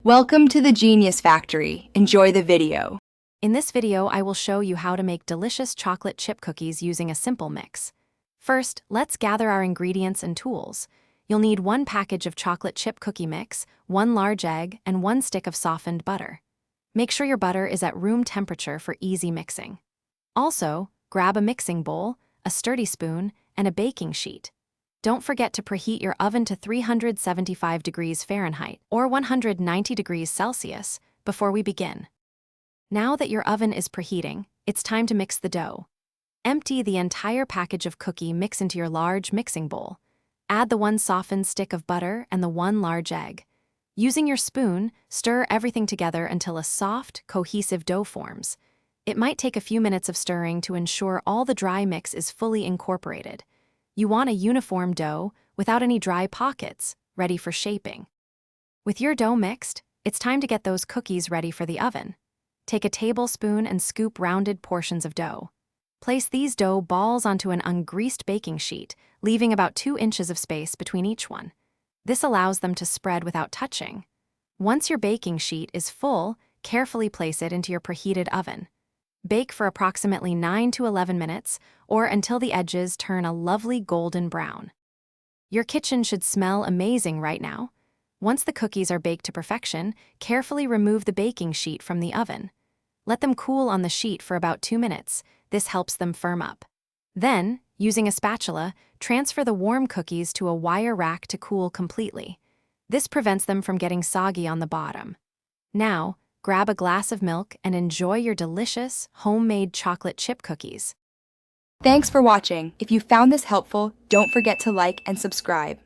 Welcome to the Genius Factory. Enjoy the video. In this video, I will show you how to make delicious chocolate chip cookies using a simple mix. First, let's gather our ingredients and tools. You'll need 1 package of chocolate chip cookie mix, 1 large egg, and 1 stick of softened butter. Make sure your butter is at room temperature for easy mixing. Also, grab a mixing bowl, a sturdy spoon, and a baking sheet. Don't forget to preheat your oven to 375 degrees Fahrenheit or 190 degrees Celsius before we begin. Now that your oven is preheating, it's time to mix the dough. Empty the entire package of cookie mix into your large mixing bowl. Add the 1 softened stick of butter and the 1 large egg. Using your spoon, stir everything together until a soft, cohesive dough forms. It might take a few minutes of stirring to ensure all the dry mix is fully incorporated. You want a uniform dough without any dry pockets, ready for shaping. With your dough mixed, it's time to get those cookies ready for the oven. Take a tablespoon and scoop rounded portions of dough. Place these dough balls onto an ungreased baking sheet, leaving about 2 inches of space between each one. This allows them to spread without touching. Once your baking sheet is full, carefully place it into your preheated oven. Bake for approximately 9 to 11 minutes, or until the edges turn a lovely golden brown. Your kitchen should smell amazing right now. Once the cookies are baked to perfection, carefully remove the baking sheet from the oven. Let them cool on the sheet for about 2 minutes. This helps them firm up. Then, using a spatula, transfer the warm cookies to a wire rack to cool completely. This prevents them from getting soggy on the bottom. Now, grab a glass of milk and enjoy your delicious, homemade chocolate chip cookies. Thanks for watching. If you found this helpful, don't forget to like and subscribe.